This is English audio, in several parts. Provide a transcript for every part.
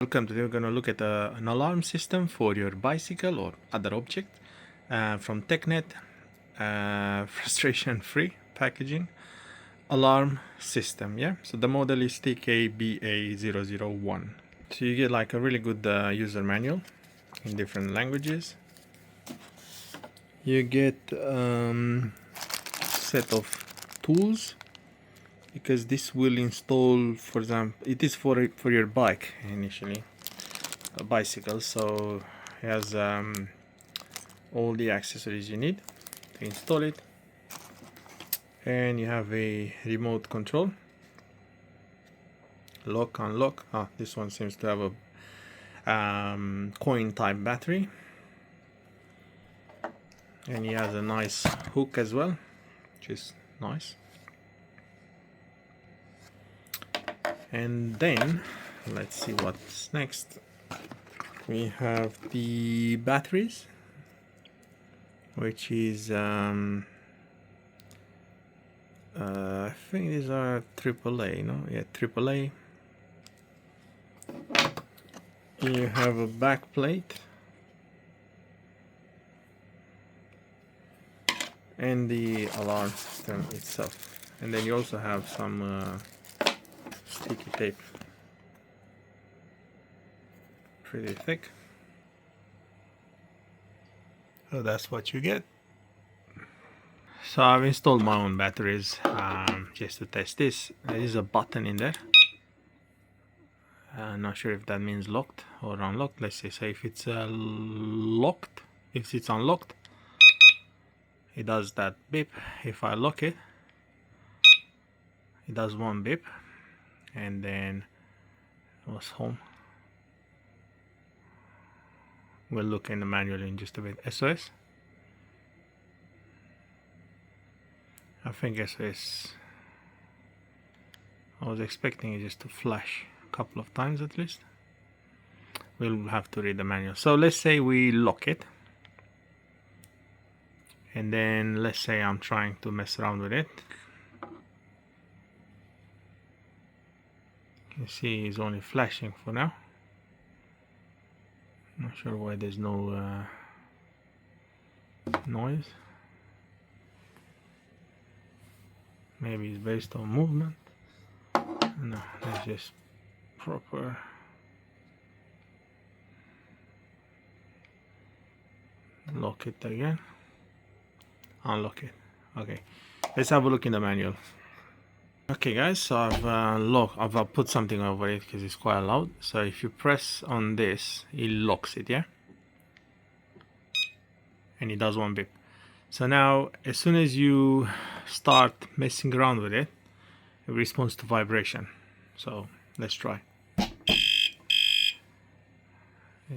Welcome. Today we're going to look at an alarm system for your bicycle or other object from TECKNET. Frustration-free packaging alarm system. Yeah. So the model is TKBA001. So you get like a really good user manual in different languages. You get set of tools, because this will install, for example, it is for your bike initially, a bicycle, so it has all the accessories you need to install it. And you have a remote control, lock, unlock. This one seems to have a coin type battery, and he has a nice hook as well, which is nice. And then let's see what's next. We have the batteries, which is I think these are AAA, no? Yeah, AAA. You have a back plate and the alarm system itself, and then you also have some sticky tape, pretty thick. So that's what you get. So I've installed my own batteries just to test this. There is a button in there. Not sure if that means locked or unlocked. Let's see. So if it's locked, if it's unlocked, it does that beep. If I lock it, it does one beep. And then what's home? We'll look in the manual in just a bit. SOS. I think SOS. I was expecting it just to flash a couple of times at least. We'll have to read the manual. So let's say we lock it, and then let's say I'm trying to mess around with it. You see it's only flashing for now. Not sure why there's no noise. Maybe it's based on movement. No, that's just proper. Lock it again. Unlock it. Okay, let's have a look in the manual. Okay guys, so I've put something over it because it's quite loud. So if you press on this, it locks it, yeah, and it does one beep. So now as soon as you start messing around with it, it responds to vibration. So let's try. It'll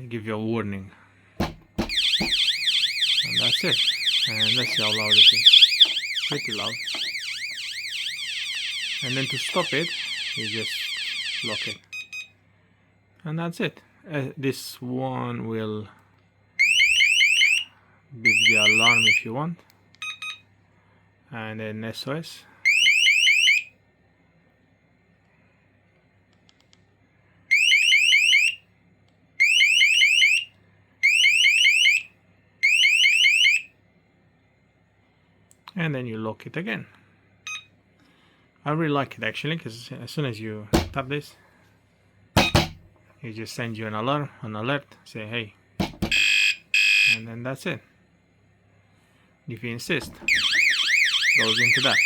give you a warning, and that's it. And let's see how loud it is. Pretty loud. And then to stop it, you just lock it, and that's it. This one will beep the alarm if you want, and then SOS. And then you lock it again. I really like it actually, because as soon as you tap this, it just sends you an alarm, an alert, say hey, and then that's it. If you insist, it goes into that.